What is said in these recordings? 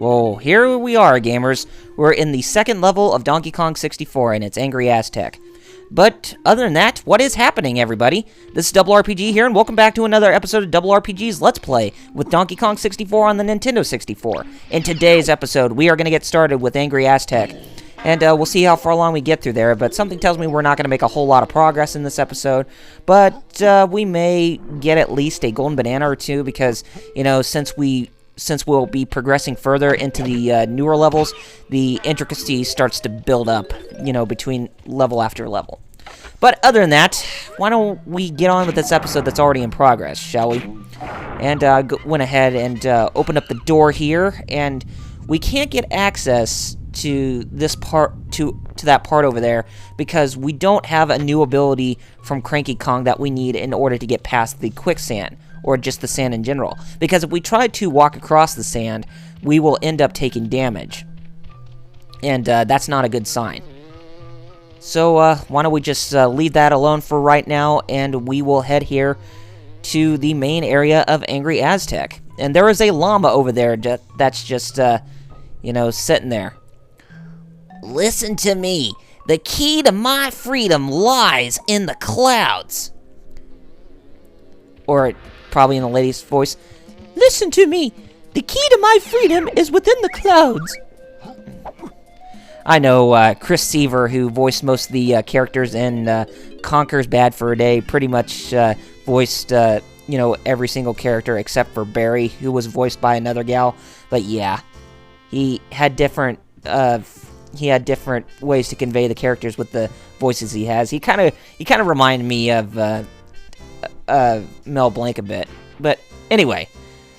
Well, here we are, gamers. We're in the second level of Donkey Kong 64, and it's Angry Aztec. But other than that, what is happening, everybody? This is RRPG here, and welcome back to another episode of RRPG's Let's Play with Donkey Kong 64 on the Nintendo 64. In today's episode, we are going to get started with Angry Aztec, and we'll see how far along we get through there, but something tells me we're not going to make a whole lot of progress in this episode, but we may get at least a golden banana or two, because, you know, since we'll be progressing further into the newer levels, the intricacy starts to build up, you know, between level after level. But other than that, why don't we get on with this episode that's already in progress, shall we? And went ahead and opened up the door here, and we can't get access to this part, to that part over there, because we don't have a new ability from Cranky Kong that we need in order to get past the quicksand, or just the sand in general. Because if we try to walk across the sand, we will end up taking damage. And that's not a good sign. So why don't we just leave that alone for right now, and we will head here to the main area of Angry Aztec. And there is a llama over there that's just, you know, sitting there. Listen to me. The key to my freedom lies in the clouds. Or probably in the lady's voice. Listen to me. The key to my freedom is within the clouds. I know Chris Seaver, who voiced most of the characters in Conker's Bad for a Day, pretty much voiced, you know, every single character except for Barry, who was voiced by another gal. But yeah, he had different ways to convey the characters with the voices he has. He kind of reminded me of Mel Blanc a bit. But anyway,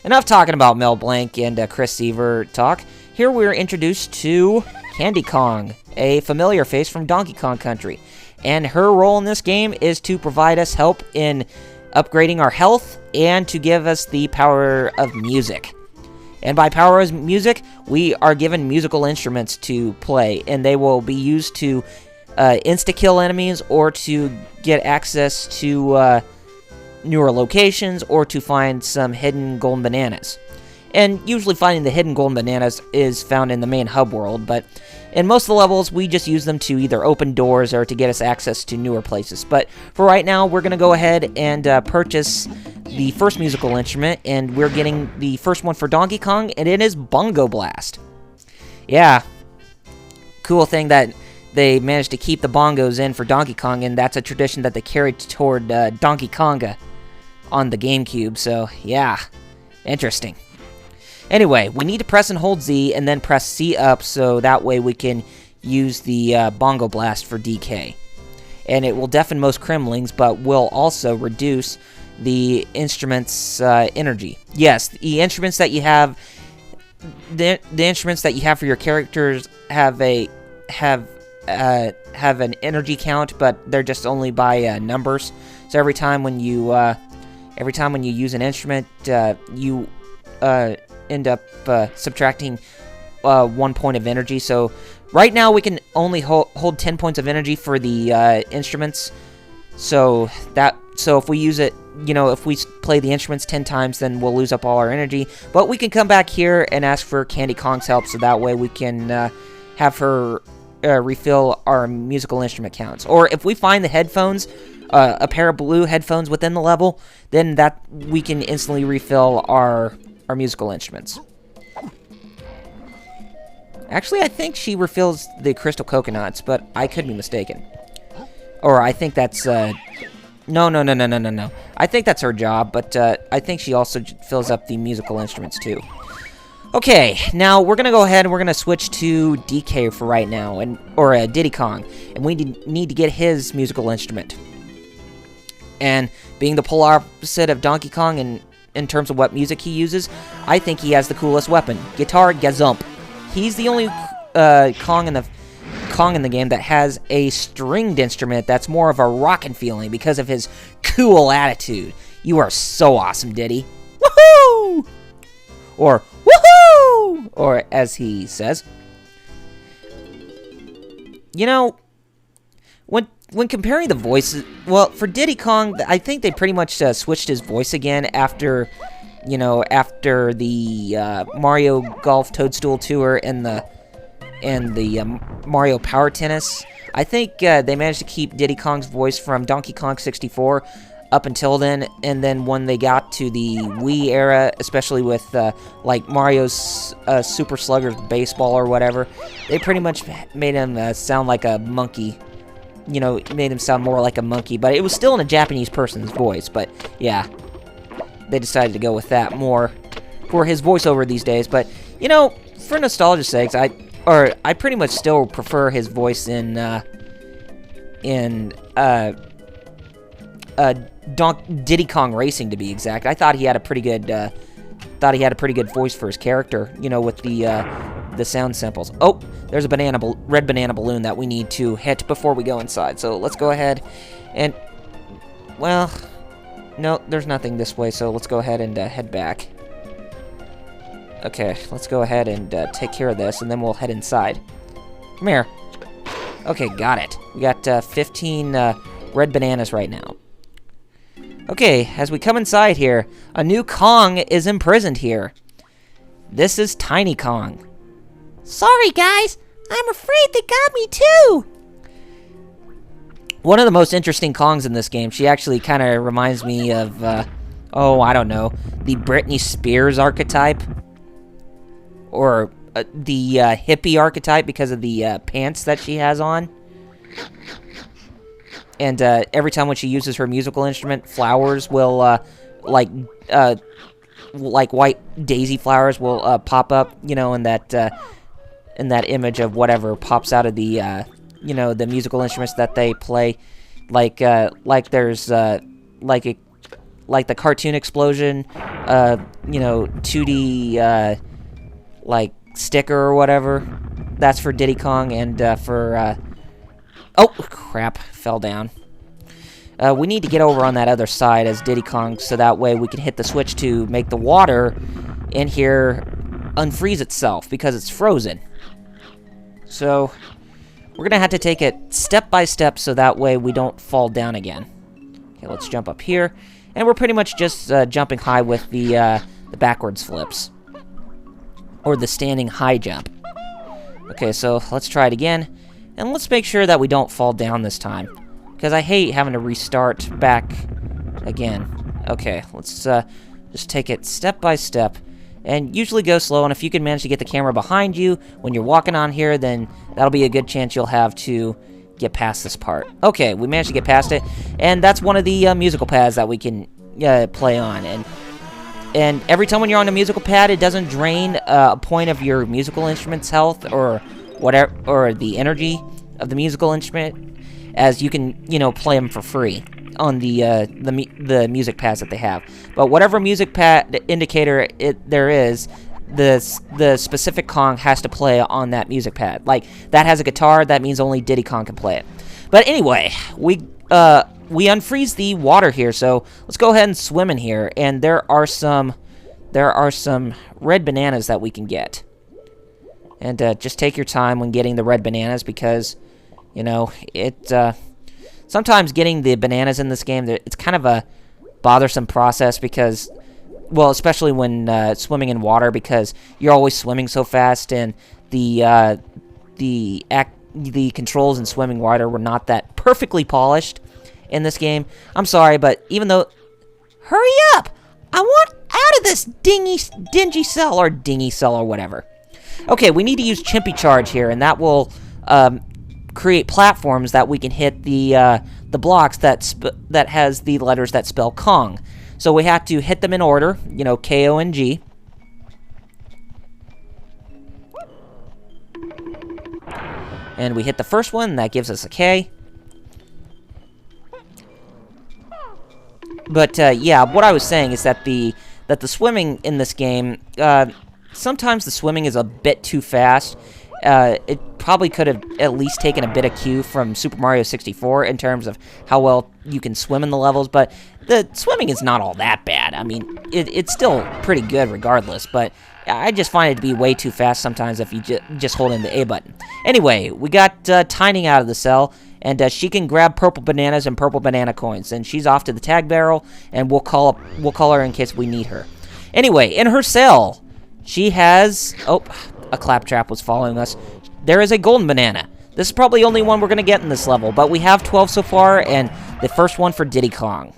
enough talking about Mel Blanc and Chris Seaver talk. Here we're introduced to Candy Kong, a familiar face from Donkey Kong Country. And her role in this game is to provide us help in upgrading our health and to give us the power of music. And by power of music, we are given musical instruments to play, and they will be used to insta-kill enemies, or to get access to newer locations, or to find some hidden golden bananas. And usually finding the hidden golden bananas is found in the main hub world, but in most of the levels, we just use them to either open doors or to get us access to newer places. But for right now, we're going to go ahead and purchase the first musical instrument, and we're getting the first one for Donkey Kong, and it is Bongo Blast. Yeah, cool thing that they managed to keep the bongos in for Donkey Kong, and that's a tradition that they carried toward Donkey Konga on the GameCube, so yeah, interesting. Anyway, we need to press and hold Z and then press C up, so that way we can use the Bongo Blast for DK. And it will deafen most Kremlings, but will also reduce the instrument's energy. Yes, the instruments that you have, the instruments that you have for your characters have an energy count, but they're just only by numbers. So every time when you use an instrument, you end up subtracting 1 point of energy. So right now we can only hold 10 points of energy for the instruments. So if we use it, you know, if we play the instruments 10 times, then we'll lose up all our energy. But we can come back here and ask for Candy Kong's help, so that way we can have her refill our musical instrument counts. Or if we find the headphones, a pair of blue headphones within the level, then that we can instantly refill our musical instruments. Actually, I think she refills the crystal coconuts, but I could be mistaken. Or I think that's no. I think that's her job, but I think she also fills up the musical instruments too. Okay, now we're gonna go ahead and we're gonna switch to DK for right now, or Diddy Kong, and we need to get his musical instrument. And being the polar opposite of Donkey Kong in terms of what music he uses, I think he has the coolest weapon, Guitar Gazump. He's the only Kong in the game that has a stringed instrument that's more of a rockin' feeling because of his cool attitude. You are so awesome, Diddy. Woohoo! Or woohoo! Or as he says. You know, when comparing the voices, well, for Diddy Kong, I think they pretty much switched his voice again after you know, after the Mario Golf Toadstool Tour and the Mario Power Tennis. I think they managed to keep Diddy Kong's voice from Donkey Kong 64 up until then, and then when they got to the Wii era, especially with like Mario's Super Slugger's baseball or whatever, they pretty much made him sound like a monkey. You know, made him sound more like a monkey, but it was still in a Japanese person's voice. But yeah, they decided to go with that more for his voiceover these days. But you know, for nostalgia's sakes, I pretty much still prefer his voice in Diddy Kong Racing, to be exact. I thought he had a pretty good voice for his character, you know, with the sound samples. Oh, there's a red banana balloon that we need to hit before we go inside. So let's go ahead and, well, no, there's nothing this way. So let's go ahead and head back. Okay, let's go ahead and take care of this, and then we'll head inside. Come here. Okay, got it. We got 15 red bananas right now. Okay, as we come inside here, a new Kong is imprisoned here. This is Tiny Kong. Sorry, guys. I'm afraid they got me, too. One of the most interesting Kongs in this game, she actually kind of reminds me of, oh, I don't know, the Britney Spears archetype. Or the hippie archetype because of the pants that she has on. And every time when she uses her musical instrument, flowers will, like white daisy flowers will pop up, you know, in that image of whatever pops out of the, you know, the musical instruments that they play. Like there's, like the cartoon explosion, you know, 2D, like sticker or whatever. That's for Diddy Kong, and for oh crap, fell down. We need to get over on that other side as Diddy Kong, so that way we can hit the switch to make the water in here unfreeze itself because it's frozen. So we're gonna have to take it step by step so that way we don't fall down again. Okay, let's jump up here, and we're pretty much just jumping high with the backwards flips. Or the standing high jump. Okay, so let's try it again. And let's make sure that we don't fall down this time. Because I hate having to restart back again. Okay, let's just take it step by step. And usually go slow, and if you can manage to get the camera behind you when you're walking on here, then that'll be a good chance you'll have to get past this part. Okay, we managed to get past it. And that's one of the musical pads that we can play on. And every time when you're on a musical pad, it doesn't drain a point of your musical instrument's health or whatever, or the energy of the musical instrument, as you can, you know, play them for free on the music pads that they have. But whatever music pad indicator there is, the specific Kong has to play on that music pad. Like, that has a guitar, that means only Diddy Kong can play it. But anyway, we unfreeze the water here, so let's go ahead and swim in here. And there are some red bananas that we can get. And just take your time when getting the red bananas, because, you know, sometimes getting the bananas in this game, it's kind of a bothersome process because, well, especially when swimming in water, because you're always swimming so fast, and the controls in swimming water were not that perfectly polished in this game. I'm sorry, but even though... Hurry up! I want out of this dingy cell, or dingy cell, or whatever. Okay, we need to use Chimpy Charge here, and that will create platforms that we can hit the blocks that has the letters that spell Kong. So we have to hit them in order, you know, K-O-N-G. And we hit the first one, that gives us a K. But yeah, what I was saying is that the swimming in this game, sometimes the swimming is a bit too fast. It probably could have at least taken a bit of cue from Super Mario 64 in terms of how well you can swim in the levels, but the swimming is not all that bad. I mean, it's still pretty good regardless, but I just find it to be way too fast sometimes if you just hold in the A button. Anyway, we got Tiny out of the cell, and she can grab purple bananas and purple banana coins, and she's off to the tag barrel, and we'll call her in case we need her. Anyway, in her cell, she has... Oh, a claptrap was following us. There is a golden banana. This is probably the only one we're going to get in this level, but we have 12 so far, and the first one for Diddy Kong.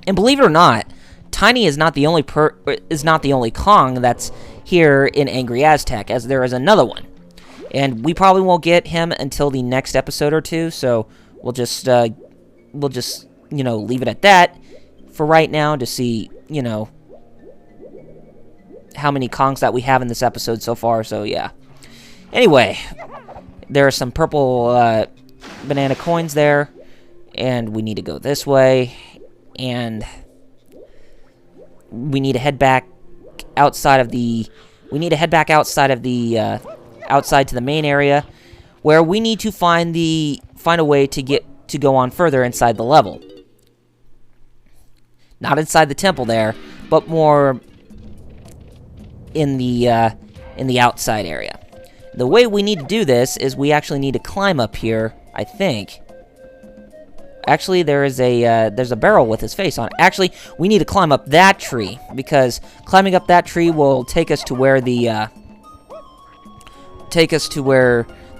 And believe it or not, Tiny is not the only Kong that's here in Angry Aztec, as there is another one. And we probably won't get him until the next episode or two, so we'll just you know, leave it at that for right now to see, you know, how many Kongs that we have in this episode so far, so yeah. Anyway, there are some purple banana coins there, and we need to go this way, and we need to head back outside of the... outside to the main area, where we need to find a way to go on further inside the level. Not inside the temple there, but more in the outside area. The way we need to do this is we actually need to climb up here, I think. Actually, there's a barrel with his face on it. Actually, we need to climb up that tree, because climbing up that tree will take us to where the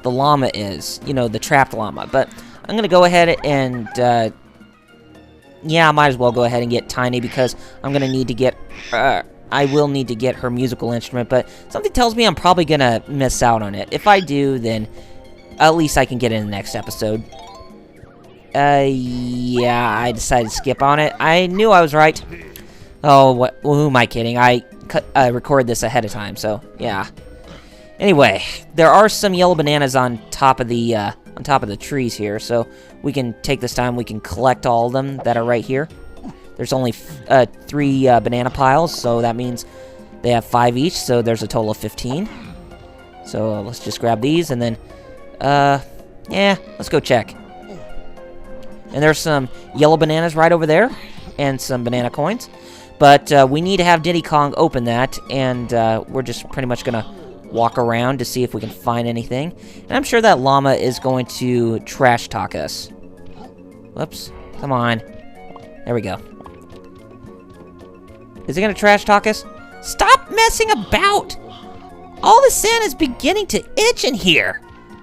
llama is. You know, the trapped llama. But I'm gonna go ahead and yeah, I might as well go ahead and get Tiny, because I'm gonna need to get I will need to get her musical instrument, but something tells me I'm probably gonna miss out on it. If I do, then at least I can get it in the next episode. Yeah, I decided to skip on it. I knew I was right. Oh, what? Who am I kidding? I recorded this ahead of time, so yeah. Anyway, there are some yellow bananas on top of the trees here, so we can take this time. We can collect all of them that are right here. There's only 3 banana piles, so that means they have 5 each, so there's a total of 15. So let's just grab these, and then, yeah, let's go check. And there's some yellow bananas right over there, and some banana coins. But we need to have Diddy Kong open that, and we're just pretty much going to walk around to see if we can find anything. And I'm sure that llama is going to trash talk us. Whoops. Come on. There we go. Is he going to trash talk us? Stop messing about! All the sand is beginning to itch in here.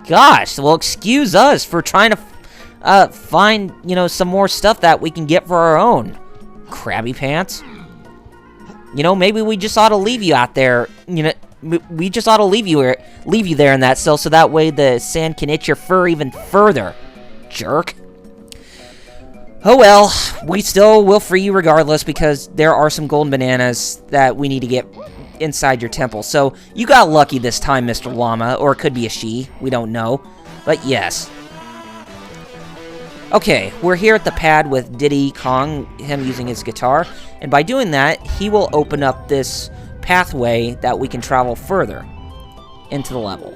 Gosh, well, excuse us for trying to find, you know, some more stuff that we can get for our own. Crabby pants. You know, maybe we just ought to leave you out there. You know, we just ought to leave you there in that cell, so that way the sand can itch your fur even further. Jerk. Oh well, we still will free you regardless, because there are some golden bananas that we need to get inside your temple. So you got lucky this time, Mr. Llama, or it could be a she. We don't know, but yes. Okay, we're here at the pad with Diddy Kong, him using his guitar, and by doing that, he will open up this pathway that we can travel further into the level.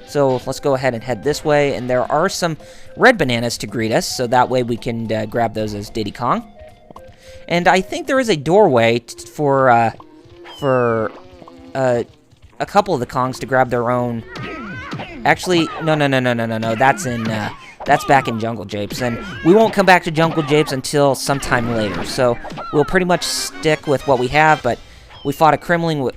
So let's go ahead and head this way, and there are some red bananas to greet us, so that way we can grab those as Diddy Kong. And I think there is a doorway for a couple of the Kongs to grab their own. Actually, no. That's back in Jungle Japes, and we won't come back to Jungle Japes until sometime later. So we'll pretty much stick with what we have. But we fought a Kremling with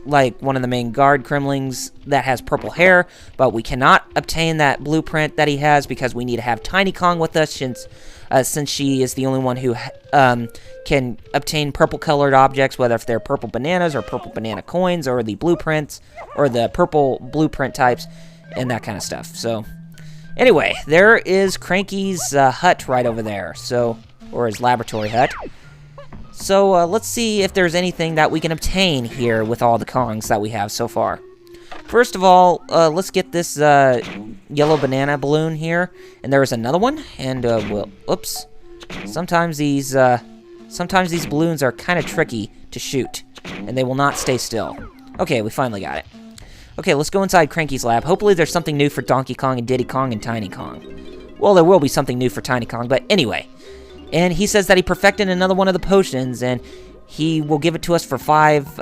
like one of the main guard Kremlings that has purple hair, but we cannot obtain that blueprint that he has because we need to have Tiny Kong with us, since she is the only one who can obtain purple-colored objects, whether if they're purple bananas or purple banana coins or the blueprints or the purple blueprint types and that kind of stuff. So, anyway, there is Cranky's hut right over there, or his laboratory hut. So, let's see if there's anything that we can obtain here with all the Kongs that we have so far. First of all, let's get this yellow banana balloon here. And there is another one. And, well, oops. Sometimes these balloons are kind of tricky to shoot. And they will not stay still. Okay, we finally got it. Okay, let's go inside Cranky's lab. Hopefully there's something new for Donkey Kong and Diddy Kong and Tiny Kong. Well, there will be something new for Tiny Kong, but anyway. And he says that he perfected another one of the potions, and he will give it to us for 5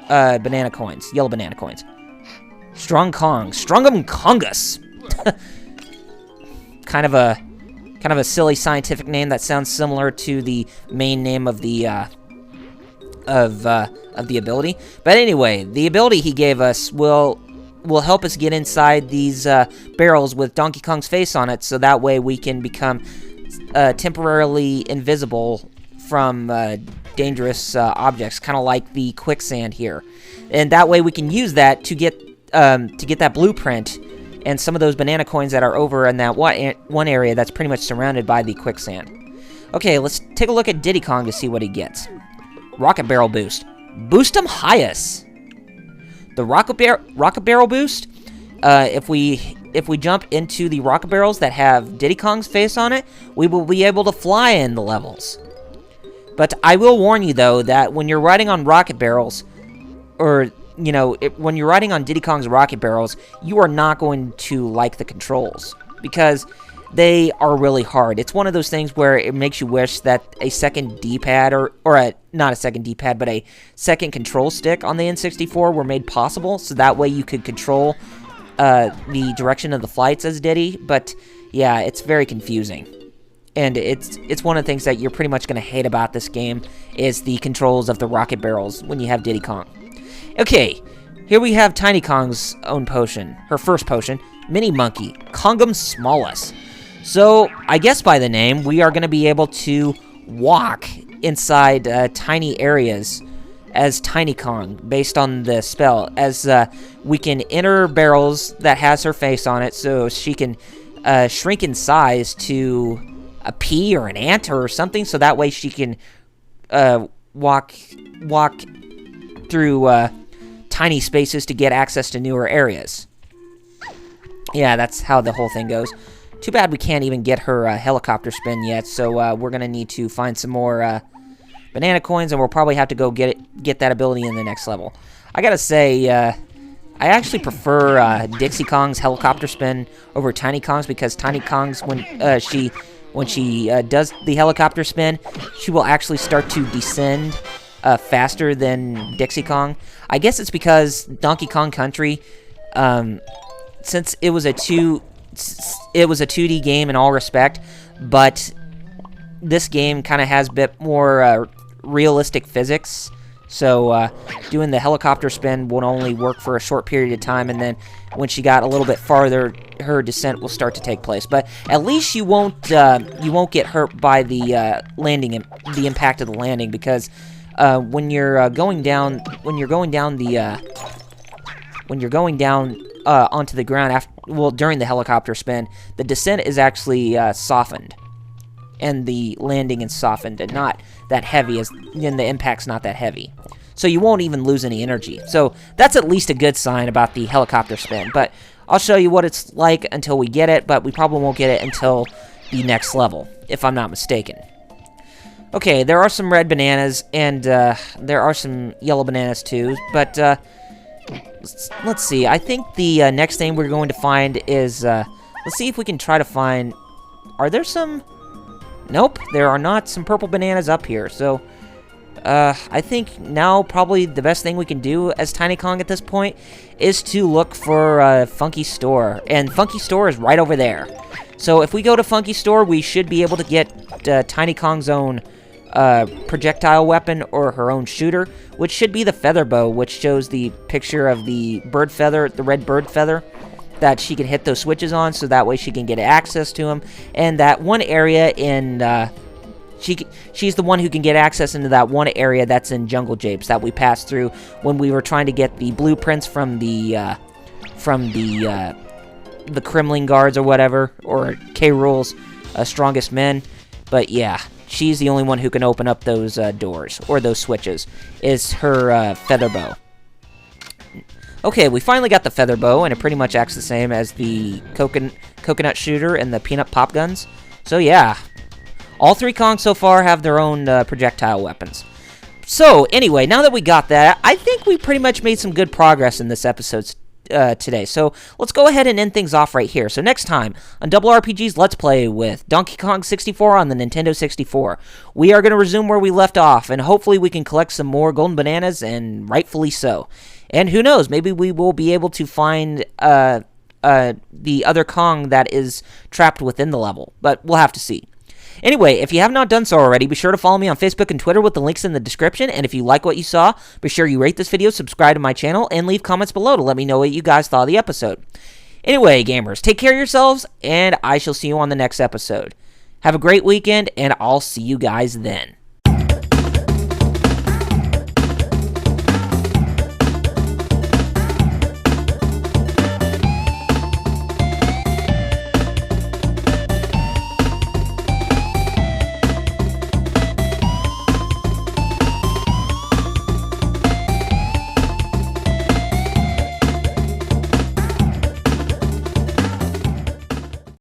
banana coins, yellow banana coins. Strong Kong, Strongum Kongus. kind of kind of a silly scientific name that sounds similar to the main name of the ability. But anyway, the ability he gave us will help us get inside these barrels with Donkey Kong's face on it, so that way we can become temporarily invisible from dangerous objects, kind of like the quicksand here. And that way we can use that to get that blueprint and some of those banana coins that are over in that one area that's pretty much surrounded by the quicksand. Okay, let's take a look at Diddy Kong to see what he gets. Rocket Barrel Boost. Boost him highest. The Rocket Barrel Boost, if we jump into the rocket barrels that have Diddy Kong's face on it, we will be able to fly in the levels. But I will warn you, though, that when you're riding on rocket barrels, or, you know, when you're riding on Diddy Kong's rocket barrels, you are not going to like the controls, because they are really hard. It's one of those things where it makes you wish that a second D-pad, not a second D-pad, but a second control stick on the N64 were made possible, so that way you could control the direction of the flights as Diddy. But yeah, it's very confusing. And it's one of the things that you're pretty much going to hate about this game, is the controls of the rocket barrels when you have Diddy Kong. Okay, here we have Tiny Kong's own potion, her first potion, Mini Monkey, Kongum Smallest. So, I guess by the name, we are going to be able to walk inside tiny areas as Tiny Kong, based on the spell, as we can enter barrels that has her face on it, so she can shrink in size to a pea or an ant or something, so that way she can walk through tiny spaces to get access to newer areas. Yeah, that's how the whole thing goes. Too bad we can't even get her helicopter spin yet, so we're going to need to find some more banana coins, and we'll probably have to go get that ability in the next level. I gotta say, I actually prefer Dixie Kong's helicopter spin over Tiny Kong's, because Tiny Kong's, when she does the helicopter spin, she will actually start to descend faster than Dixie Kong. I guess it's because Donkey Kong Country, since it was a 2D game in all respect, but this game kind of has a bit more realistic physics, so doing the helicopter spin would only work for a short period of time, and then when she got a little bit farther, her descent will start to take place. But at least you won't get hurt by the landing, the impact of the landing, because when you're going down onto the ground during the helicopter spin, the descent is actually softened, and the landing is softened and not that heavy, and the impact's not that heavy, so you won't even lose any energy. So that's at least a good sign about the helicopter spin. But I'll show you what it's like until we get it, but we probably won't get it until the next level, if I'm not mistaken. Okay, there are some red bananas, and there are some yellow bananas too, but let's see. I think the next thing we're going to find is, let's see if we can try to find, are there some, nope, there are not some purple bananas up here, so I think now probably the best thing we can do as Tiny Kong at this point is to look for Funky Store, and Funky Store is right over there. So if we go to Funky Store, we should be able to get Tiny Kong's own projectile weapon, or her own shooter, which should be the feather bow, which shows the picture of the bird feather, the red bird feather, that she can hit those switches on, so that way she can get access to them. And that one area in she's the one who can get access into that one area that's in Jungle Japes that we passed through when we were trying to get the blueprints from the Kremling guards or whatever, or K. Rool's strongest men. But yeah, she's the only one who can open up those doors, or those switches, is her feather bow. Okay, we finally got the feather bow, and it pretty much acts the same as the coconut shooter and the peanut pop guns. So yeah, all three Kongs so far have their own projectile weapons. So anyway, now that we got that, I think we pretty much made some good progress in this episode today. So let's go ahead and end things off right here. So next time on Double RPG's Let's Play with Donkey Kong 64 on the Nintendo 64, we are going to resume where we left off, and hopefully we can collect some more golden bananas, and rightfully so. And who knows, maybe we will be able to find a the other Kong that is trapped within the level, but we'll have to see. Anyway, if you have not done so already, be sure to follow me on Facebook and Twitter with the links in the description, and if you like what you saw, be sure you rate this video, subscribe to my channel, and leave comments below to let me know what you guys thought of the episode. Anyway, gamers, take care of yourselves, and I shall see you on the next episode. Have a great weekend, and I'll see you guys then.